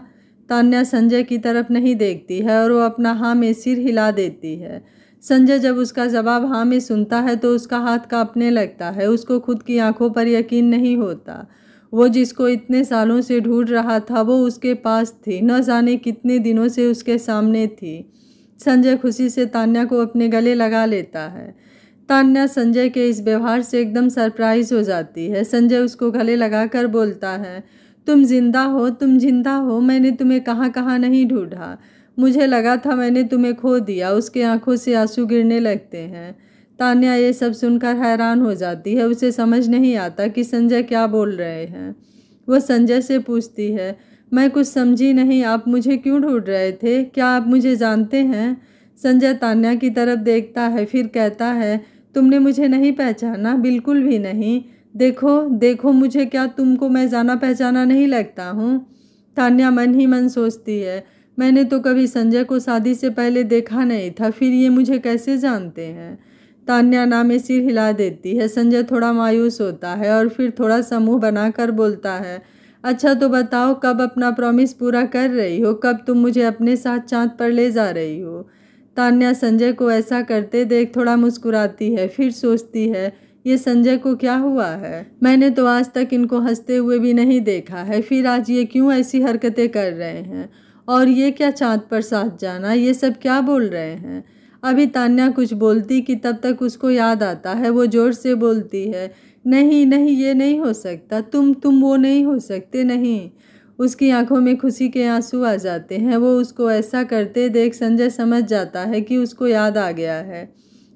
तान्या संजय की तरफ नहीं देखती है और वो अपना हाँ में सिर हिला देती है। संजय जब उसका जवाब हाँ में सुनता है तो उसका हाथ कांपने लगता है। उसको खुद की आंखों पर यकीन नहीं होता। वो जिसको इतने सालों से ढूंढ रहा था वो उसके पास थी, न जाने कितने दिनों से उसके सामने थी। संजय खुशी से तान्या को अपने गले लगा लेता है। तान्या संजय के इस व्यवहार से एकदम सरप्राइज हो जाती है। संजय उसको गले लगाकर बोलता है, तुम जिंदा हो, तुम जिंदा हो, मैंने तुम्हें कहाँ कहाँ नहीं ढूंढा, मुझे लगा था मैंने तुम्हें खो दिया। उसके आंखों से आंसू गिरने लगते हैं। तान्या ये सब सुनकर हैरान हो जाती है। उसे समझ नहीं आता कि संजय क्या बोल रहे हैं। वो संजय से पूछती है, मैं कुछ समझी नहीं, आप मुझे क्यों ढूंढ रहे थे? क्या आप मुझे जानते हैं? संजय तान्या की तरफ देखता है, फिर कहता है, तुमने मुझे नहीं पहचाना? बिल्कुल भी नहीं। देखो देखो मुझे, क्या तुमको मैं जाना पहचाना नहीं लगता हूँ? तान्या मन ही मन सोचती है, मैंने तो कभी संजय को शादी से पहले देखा नहीं था, फिर ये मुझे कैसे जानते हैं? तान्या ना में सिर हिला देती है। संजय थोड़ा मायूस होता है और फिर थोड़ा सा मुँह बनाकर बोलता है, अच्छा तो बताओ कब अपना प्रॉमिस पूरा कर रही हो? कब तुम मुझे अपने साथ चाँद पर ले जा रही हो? तान्या संजय को ऐसा करते देख थोड़ा मुस्कुराती है, फिर सोचती है, ये संजय को क्या हुआ है? मैंने तो आज तक इनको हंसते हुए भी नहीं देखा है, फिर आज ये क्यों ऐसी हरकतें कर रहे हैं? और ये क्या चाँद पर साथ जाना, ये सब क्या बोल रहे हैं? अभी तान्या कुछ बोलती कि तब तक उसको याद आता है। वो जोर से बोलती है, नहीं नहीं, ये नहीं हो सकता, तुम वो नहीं हो सकते, नहीं। उसकी आंखों में खुशी के आंसू आ जाते हैं। वो उसको ऐसा करते देख संजय समझ जाता है कि उसको याद आ गया है।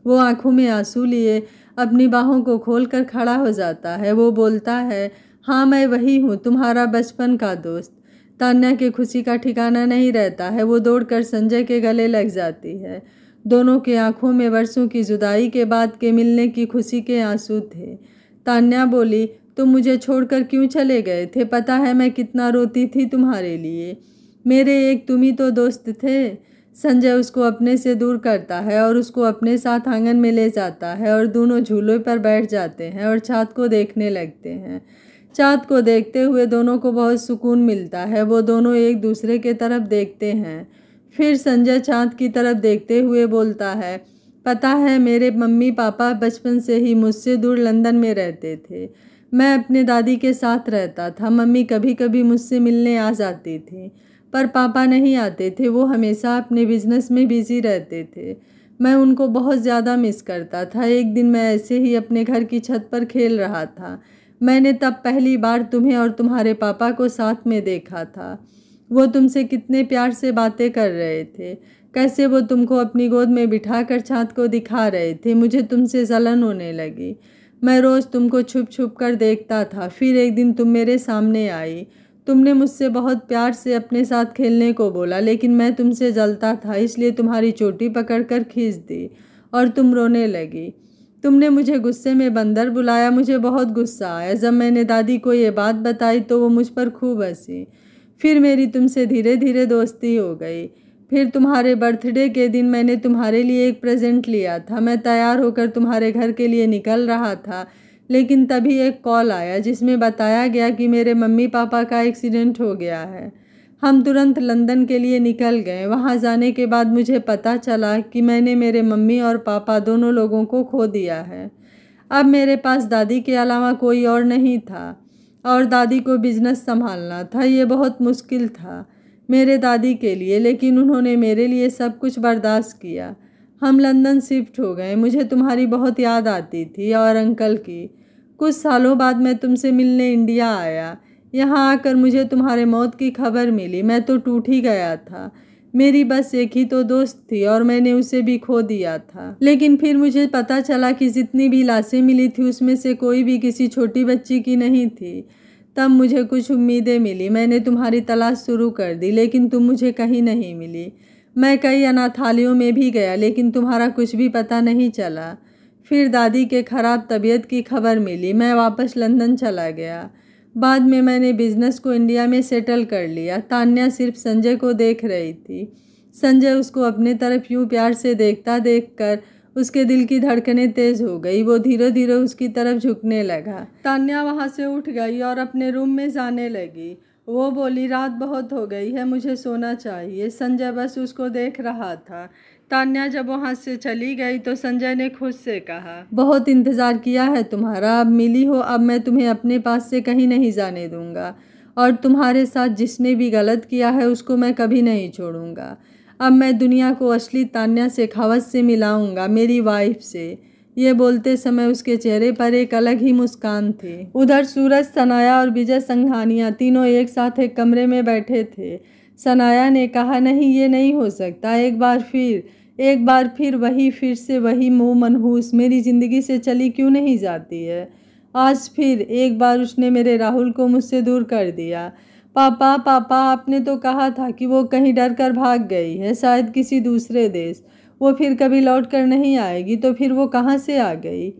वो आंखों में आंसू लिए अपनी बाहों को खोलकर खड़ा हो जाता है। वो बोलता है, हाँ मैं वही हूँ, तुम्हारा बचपन का दोस्त। तान्या की खुशी का ठिकाना नहीं रहता है। वो दौड़कर संजय के गले लग जाती है। दोनों के आंखों में वर्षों की जुदाई के बाद के मिलने की खुशी के आंसू थे। तान्या बोली, तुम मुझे छोड़कर क्यों चले गए थे? पता है मैं कितना रोती थी तुम्हारे लिए। मेरे एक तुम ही तो दोस्त थे। संजय उसको अपने से दूर करता है और उसको अपने साथ आंगन में ले जाता है और दोनों झूलों पर बैठ जाते हैं और चाँद को देखने लगते हैं। चाँद को देखते हुए दोनों को बहुत सुकून मिलता है। वो दोनों एक दूसरे के तरफ देखते हैं। फिर संजय चाँद की तरफ देखते हुए बोलता है, पता है मेरे मम्मी पापा बचपन से ही मुझसे दूर लंदन में रहते थे। मैं अपने दादी के साथ रहता था। मम्मी कभी कभी मुझसे मिलने आ जाती थी, पर पापा नहीं आते थे। वो हमेशा अपने बिजनेस में बिजी रहते थे। मैं उनको बहुत ज़्यादा मिस करता था। एक दिन मैं ऐसे ही अपने घर की छत पर खेल रहा था। मैंने तब पहली बार तुम्हें और तुम्हारे पापा को साथ में देखा था। वो तुमसे कितने प्यार से बातें कर रहे थे, कैसे वो तुमको अपनी गोद में बिठाकर चाँद को दिखा रहे थे। मुझे तुमसे जलन होने लगी। मैं रोज़ तुमको छुप छुप कर देखता था। फिर एक दिन तुम मेरे सामने आई। तुमने मुझसे बहुत प्यार से अपने साथ खेलने को बोला, लेकिन मैं तुमसे जलता था, इसलिए तुम्हारी चोटी पकड़कर खींच दी और तुम रोने लगी। तुमने मुझे गुस्से में बंदर बुलाया। मुझे बहुत गुस्सा आया। जब मैंने दादी को ये बात बताई तो वो मुझ पर खूब हंसी। फिर मेरी तुमसे धीरे धीरे दोस्ती हो गई। फिर तुम्हारे बर्थडे के दिन मैंने तुम्हारे लिए एक प्रेजेंट लिया था। मैं तैयार होकर तुम्हारे घर के लिए निकल रहा था, लेकिन तभी एक कॉल आया जिसमें बताया गया कि मेरे मम्मी पापा का एक्सीडेंट हो गया है। हम तुरंत लंदन के लिए निकल गए। वहाँ जाने के बाद मुझे पता चला कि मैंने मेरे मम्मी और पापा दोनों लोगों को खो दिया है। अब मेरे पास दादी के अलावा कोई और नहीं था और दादी को बिजनेस संभालना था। ये बहुत मुश्किल था मेरे दादी के लिए, लेकिन उन्होंने मेरे लिए सब कुछ बर्दाश्त किया। हम लंदन शिफ्ट हो गए। मुझे तुम्हारी बहुत याद आती थी और अंकल की। कुछ सालों बाद मैं तुमसे मिलने इंडिया आया। यहाँ आकर मुझे तुम्हारे मौत की खबर मिली। मैं तो टूट ही गया था। मेरी बस एक ही तो दोस्त थी और मैंने उसे भी खो दिया था। लेकिन फिर मुझे पता चला कि जितनी भी लाशें मिली थी उसमें से कोई भी किसी छोटी बच्ची की नहीं थी। तब मुझे कुछ उम्मीदें मिली। मैंने तुम्हारी तलाश शुरू कर दी, लेकिन तुम मुझे कहीं नहीं मिली। मैं कई अनाथालयों में भी गया, लेकिन तुम्हारा कुछ भी पता नहीं चला। फिर दादी के खराब तबीयत की खबर मिली। मैं वापस लंदन चला गया। बाद में मैंने बिजनेस को इंडिया में सेटल कर लिया। तान्या सिर्फ संजय को देख रही थी। संजय उसको अपने तरफ यूं प्यार से देखता देखकर उसके दिल की धड़कनें तेज हो गई। वो धीरे धीरे उसकी तरफ झुकने लगा। तान्या वहाँ से उठ गई और अपने रूम में जाने लगी। वो बोली, रात बहुत हो गई है, मुझे सोना चाहिए। संजय बस उसको देख रहा था। तान्या जब वहाँ से चली गई तो संजय ने खुद से कहा, बहुत इंतज़ार किया है तुम्हारा, अब मिली हो। अब मैं तुम्हें अपने पास से कहीं नहीं जाने दूंगा और तुम्हारे साथ जिसने भी गलत किया है उसको मैं कभी नहीं छोड़ूंगा। अब मैं दुनिया को असली तान्या शेखावत से मिलाऊंगा, मेरी वाइफ से। ये बोलते समय उसके चेहरे पर एक अलग ही मुस्कान थी। उधर सूरज, सनाया और विजय संघानिया तीनों एक साथ एक कमरे में बैठे थे। सनाया ने कहा, नहीं ये नहीं हो सकता। एक बार फिर वही, फिर से वही मुँह मनहूस मेरी ज़िंदगी से चली क्यों नहीं जाती है। आज फिर एक बार उसने मेरे राहुल को मुझसे दूर कर दिया। पापा पापा, आपने तो कहा था कि वो कहीं डर कर भाग गई है, शायद किसी दूसरे देश। वो फिर कभी लौट कर नहीं आएगी, तो फिर वो कहाँ से आ गई।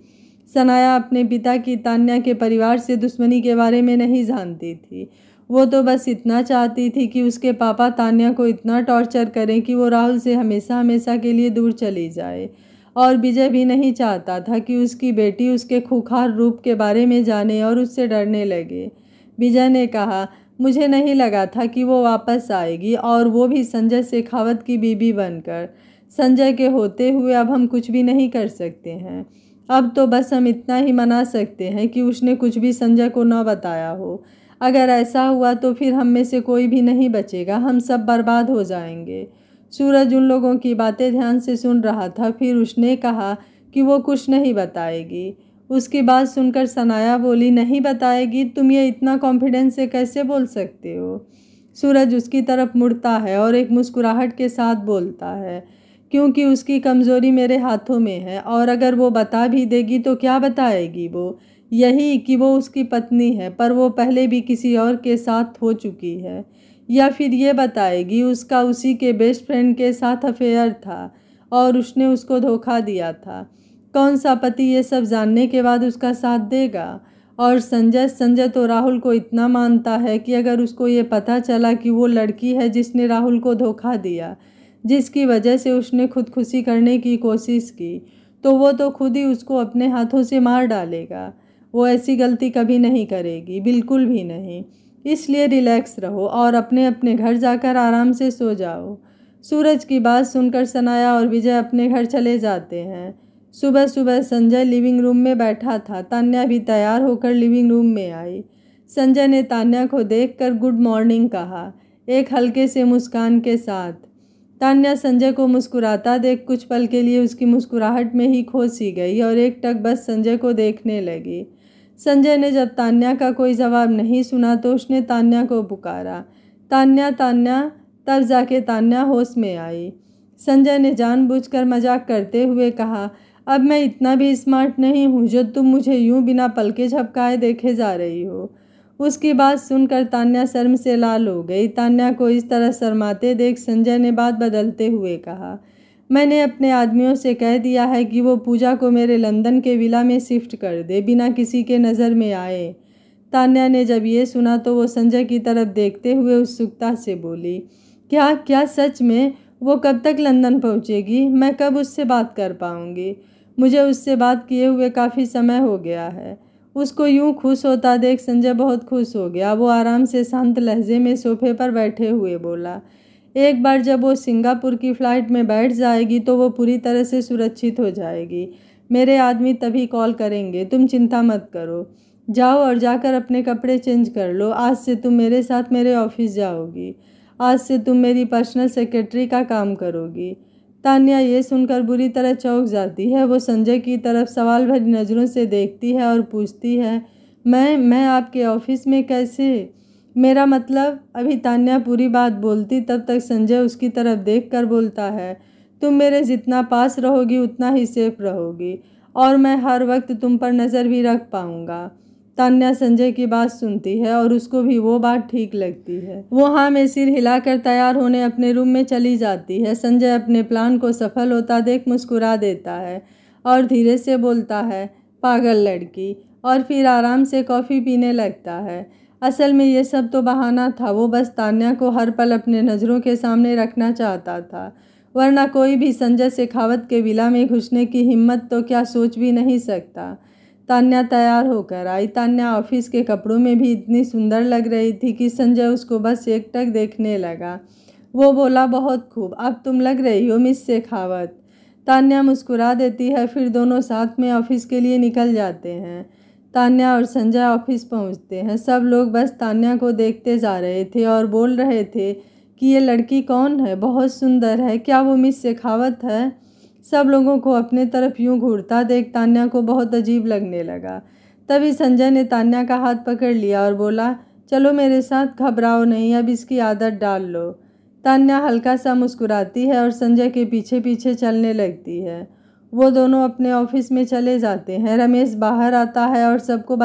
सनाया अपने पिता की तान्या के परिवार से दुश्मनी के बारे में नहीं जानती थी। वो तो बस इतना चाहती थी कि उसके पापा तान्या को इतना टॉर्चर करें कि वो राहुल से हमेशा हमेशा के लिए दूर चली जाए। और विजय भी नहीं चाहता था कि उसकी बेटी उसके खूंखार रूप के बारे में जाने और उससे डरने लगे। विजय ने कहा, मुझे नहीं लगा था कि वो वापस आएगी, और वो भी संजय शेखावत की बीबी बनकर। संजय के होते हुए अब हम कुछ भी नहीं कर सकते हैं। अब तो बस हम इतना ही मना सकते हैं कि उसने कुछ भी संजय को न बताया हो। अगर ऐसा हुआ तो फिर हम में से कोई भी नहीं बचेगा, हम सब बर्बाद हो जाएंगे। सूरज उन लोगों की बातें ध्यान से सुन रहा था। फिर उसने कहा कि वो कुछ नहीं बताएगी। उसकी बात सुनकर सनाया बोली, नहीं बताएगी? तुम ये इतना कॉन्फिडेंस से कैसे बोल सकते हो? सूरज उसकी तरफ मुड़ता है और एक मुस्कुराहट के साथ बोलता है, क्योंकि उसकी कमज़ोरी मेरे हाथों में है, और अगर वो बता भी देगी तो क्या बताएगी वो? यही कि वो उसकी पत्नी है, पर वो पहले भी किसी और के साथ हो चुकी है। या फिर ये बताएगी उसका उसी के बेस्ट फ्रेंड के साथ अफेयर था और उसने उसको धोखा दिया था। कौन सा पति ये सब जानने के बाद उसका साथ देगा? और संजय तो राहुल को इतना मानता है कि अगर उसको ये पता चला कि वो लड़की है जिसने राहुल को धोखा दिया, जिसकी वजह से उसने खुदकुशी करने की कोशिश की, तो वो तो खुद ही उसको अपने हाथों से मार डालेगा। वो ऐसी गलती कभी नहीं करेगी, बिल्कुल भी नहीं। इसलिए रिलैक्स रहो और अपने अपने घर जाकर आराम से सो जाओ। सूरज की बात सुनकर सनाया और विजय अपने घर चले जाते हैं। सुबह सुबह संजय लिविंग रूम में बैठा था। तान्या भी तैयार होकर लिविंग रूम में आई। संजय ने तान्या को देखकर गुड मॉर्निंग कहा, एक हल्के से मुस्कान के साथ। तान्या संजय को मुस्कुराता देख कुछ पल के लिए उसकी मुस्कुराहट में ही खो सी गई और एकटक बस संजय को देखने लगी। संजय ने जब तान्या का कोई जवाब नहीं सुना तो उसने तान्या को पुकारा, तान्या तान्या। तब जाके तान्या होश में आई। संजय ने जानबूझकर मजाक करते हुए कहा, अब मैं इतना भी स्मार्ट नहीं हूँ जो तुम मुझे यूं बिना पलके झपकाए देखे जा रही हो। उसकी बात सुनकर तान्या शर्म से लाल हो गई। तान्या को इस तरह शर्माते देख संजय ने बात बदलते हुए कहा, मैंने अपने आदमियों से कह दिया है कि वो पूजा को मेरे लंदन के विला में शिफ्ट कर दे, बिना किसी के नज़र में आए। तान्या ने जब ये सुना तो वो संजय की तरफ देखते हुए उत्सुकता से बोली, क्या क्या सच में? वो कब तक लंदन पहुँचेगी? मैं कब उससे बात कर पाऊँगी? मुझे उससे बात किए हुए काफ़ी समय हो गया है। उसको यूं खुश होता देख संजय बहुत खुश हो गया। वो आराम से शांत लहजे में सोफे पर बैठे हुए बोला, एक बार जब वो सिंगापुर की फ़्लाइट में बैठ जाएगी तो वो पूरी तरह से सुरक्षित हो जाएगी। मेरे आदमी तभी कॉल करेंगे, तुम चिंता मत करो। जाओ और जाकर अपने कपड़े चेंज कर लो। आज से तुम मेरे साथ मेरे ऑफिस जाओगी। आज से तुम मेरी पर्सनल सेक्रेटरी का काम करोगी। तान्या ये सुनकर बुरी तरह चौंक जाती है। वो संजय की तरफ सवाल भरी नज़रों से देखती है और पूछती है, मैं आपके ऑफिस में कैसे? मेरा मतलब। अभी तान्या पूरी बात बोलती तब तक संजय उसकी तरफ देखकर बोलता है, तुम मेरे जितना पास रहोगी उतना ही सेफ रहोगी और मैं हर वक्त तुम पर नज़र भी रख पाऊँगा। तान्या संजय की बात सुनती है और उसको भी वो बात ठीक लगती है। वो हाँ में सिर हिलाकर तैयार होने अपने रूम में चली जाती है। संजय अपने प्लान को सफल होता देख मुस्कुरा देता है और धीरे से बोलता है, पागल लड़की, और फिर आराम से कॉफ़ी पीने लगता है। असल में ये सब तो बहाना था। वो बस तान्या को हर पल अपने नज़रों के सामने रखना चाहता था, वरना कोई भी संजय शेखावत के विला में घुसने की हिम्मत तो क्या सोच भी नहीं सकता। तान्या तैयार होकर आई। तान्या ऑफिस के कपड़ों में भी इतनी सुंदर लग रही थी कि संजय उसको बस एकटक देखने लगा। वो बोला, बहुत खूब, अब तुम लग रही हो मिस शेखावत। तान्या मुस्कुरा देती है। फिर दोनों साथ में ऑफिस के लिए निकल जाते हैं। तान्या और संजय ऑफिस पहुंचते हैं। सब लोग बस तान्या को देखते जा रहे थे और बोल रहे थे कि ये लड़की कौन है, बहुत सुंदर है, क्या वो मिस शेखावत है? सब लोगों को अपने तरफ यूं घूरता देख तान्या को बहुत अजीब लगने लगा। तभी संजय ने तान्या का हाथ पकड़ लिया और बोला, चलो मेरे साथ, घबराओ नहीं, अब इसकी आदत डाल लो। तान्या हल्का सा मुस्कुराती है और संजय के पीछे पीछे चलने लगती है। वो दोनों अपने ऑफिस में चले जाते हैं। रमेश बाहर आता है और सबको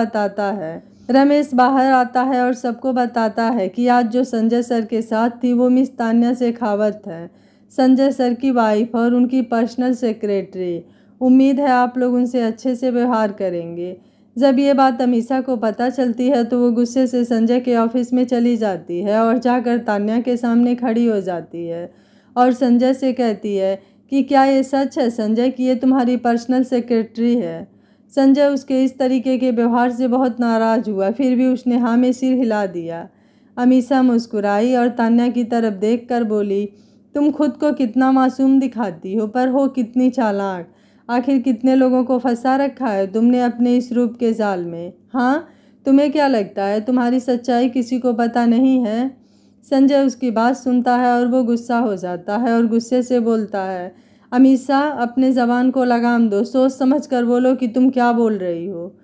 बताता है कि आज जो संजय सर के साथ थी वो मिस तान्या शेखावत है, संजय सर की वाइफ और उनकी पर्सनल सेक्रेटरी। उम्मीद है आप लोग उनसे अच्छे से व्यवहार करेंगे। जब ये बात अमीषा को पता चलती है तो वो गुस्से से संजय के ऑफिस में चली जाती है और जाकर तान्या के सामने खड़ी हो जाती है और संजय से कहती है कि क्या ये सच है संजय कि ये तुम्हारी पर्सनल सेक्रेटरी है? संजय उसके इस तरीके के व्यवहार से बहुत नाराज़ हुआ, फिर भी उसने हाँ में सिर हिला दिया। अमीषा मुस्कुराई और तान्या की तरफ देखकर बोली, तुम खुद को कितना मासूम दिखाती हो, पर हो कितनी चालाक। आखिर कितने लोगों को फंसा रखा है तुमने अपने इस रूप के जाल में? हाँ, तुम्हें क्या लगता है तुम्हारी सच्चाई किसी को पता नहीं है? संजय उसकी बात सुनता है और वो गुस्सा हो जाता है और गुस्से से बोलता है, अमीषा, अपने ज़बान को लगाम दो, सोच समझ कर बोलो कि तुम क्या बोल रही हो।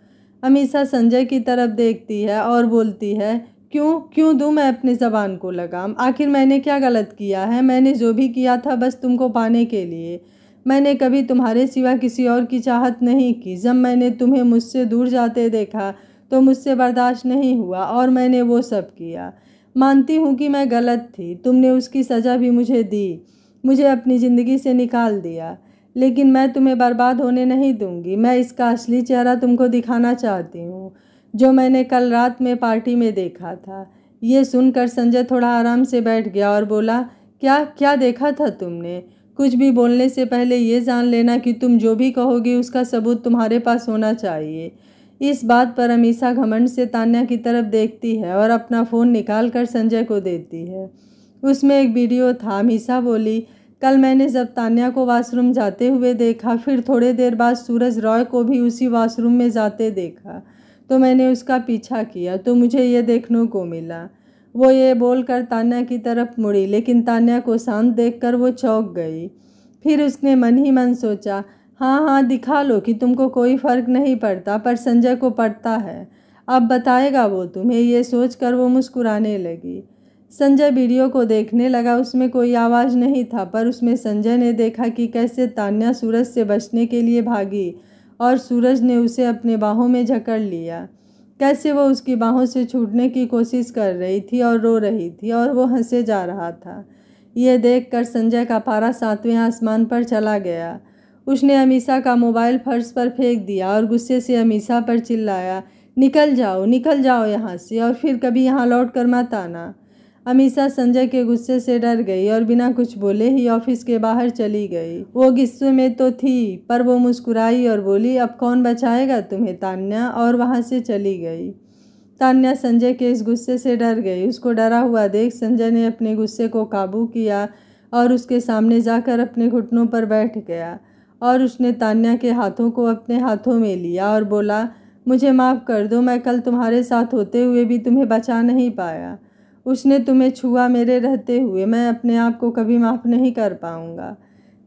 अमीषा संजय की तरफ देखती है और बोलती है, क्यों क्यों दूँ मैं अपनी ज़बान को लगाम? आखिर मैंने क्या गलत किया है? मैंने जो भी किया था बस तुमको पाने के लिए। मैंने कभी तुम्हारे सिवा किसी और की चाहत नहीं की। जब मैंने तुम्हें मुझसे दूर जाते देखा तो मुझसे बर्दाश्त नहीं हुआ और मैंने वो सब किया। मानती हूँ कि मैं गलत थी, तुमने उसकी सज़ा भी मुझे दी, मुझे अपनी ज़िंदगी से निकाल दिया, लेकिन मैं तुम्हें बर्बाद होने नहीं दूँगी। मैं इसका असली चेहरा तुमको दिखाना चाहती हूँ, जो मैंने कल रात में पार्टी में देखा था। ये सुनकर संजय थोड़ा आराम से बैठ गया और बोला, क्या क्या देखा था तुमने? कुछ भी बोलने से पहले ये जान लेना कि तुम जो भी कहोगी उसका सबूत तुम्हारे पास होना चाहिए। इस बात पर अमीषा घमंड से तान्या की तरफ देखती है और अपना फ़ोन निकाल कर संजय को देती है। उसमें एक वीडियो था। अमीषा बोली, कल मैंने जब तान्या को वॉशरूम जाते हुए देखा, फिर थोड़ी देर बाद सूरज रॉय को भी उसी वॉशरूम में जाते देखा, तो मैंने उसका पीछा किया तो मुझे ये देखने को मिला। वो ये बोलकर तान्या की तरफ मुड़ी, लेकिन तान्या को शांत देखकर वो चौंक गई। फिर उसने मन ही मन सोचा, हाँ हाँ दिखा लो कि तुमको कोई फ़र्क नहीं पड़ता, पर संजय को पड़ता है। अब बताएगा वो तुम्हें। ये सोचकर वो मुस्कुराने लगी। संजय वीडियो को देखने लगा। उसमें कोई आवाज़ नहीं था, पर उसमें संजय ने देखा कि कैसे तान्या सूरज से बचने के लिए भागी और सूरज ने उसे अपने बाहों में जकड़ लिया। कैसे वो उसकी बाहों से छूटने की कोशिश कर रही थी और रो रही थी और वो हंसे जा रहा था। ये देखकर संजय का पारा 7वें आसमान पर चला गया। उसने अमीषा का मोबाइल फर्श पर फेंक दिया और गुस्से से अमीषा पर चिल्लाया, निकल जाओ यहाँ से और फिर कभी यहाँ लौट कर मत आना। अमीषा संजय के गुस्से से डर गई और बिना कुछ बोले ही ऑफिस के बाहर चली गई। वो गुस्से में तो थी, पर वो मुस्कुराई और बोली, अब कौन बचाएगा तुम्हें तान्या, और वहाँ से चली गई। तान्या संजय के इस गुस्से से डर गई। उसको डरा हुआ देख संजय ने अपने गुस्से को काबू किया और उसके सामने जाकर अपने घुटनों पर बैठ गया और उसने तान्या के हाथों को अपने हाथों में लिया और बोला, मुझे माफ़ कर दो, मैं कल तुम्हारे साथ होते हुए भी तुम्हें बचा नहीं पाया। उसने तुम्हें छुआ मेरे रहते हुए, मैं अपने आप को कभी माफ़ नहीं कर पाऊँगा।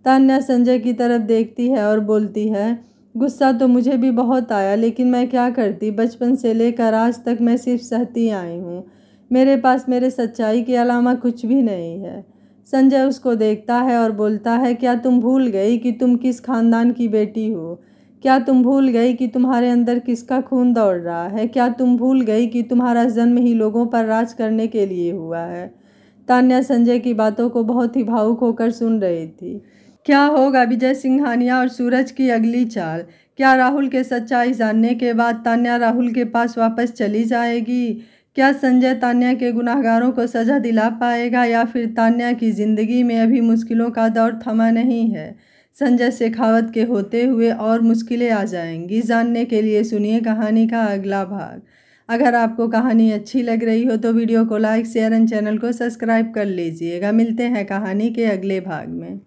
तान्या संजय की तरफ देखती है और बोलती है, गुस्सा तो मुझे भी बहुत आया, लेकिन मैं क्या करती, बचपन से लेकर आज तक मैं सिर्फ सहती आई हूँ। मेरे पास मेरे सच्चाई के अलावा कुछ भी नहीं है। संजय उसको देखता है और बोलता है, क्या तुम भूल गई कि तुम किस खानदान की बेटी हो? क्या तुम भूल गई कि तुम्हारे अंदर किसका खून दौड़ रहा है? क्या तुम भूल गई कि तुम्हारा जन्म ही लोगों पर राज करने के लिए हुआ है? तान्या संजय की बातों को बहुत ही भावुक होकर सुन रही थी। क्या होगा विजय सिंघानिया और सूरज की अगली चाल? क्या राहुल के सच्चाई जानने के बाद तान्या राहुल के पास वापस चली जाएगी? क्या संजय तान्या के गुनाहगारों को सज़ा दिला पाएगा, या फिर तान्या की ज़िंदगी में अभी मुश्किलों का दौर थमा नहीं है? संजय शेखावत के होते हुए और मुश्किलें आ जाएंगी? जानने के लिए सुनिए कहानी का अगला भाग। अगर आपको कहानी अच्छी लग रही हो तो वीडियो को लाइक, शेयर एंड चैनल को सब्सक्राइब कर लीजिएगा। मिलते हैं कहानी के अगले भाग में।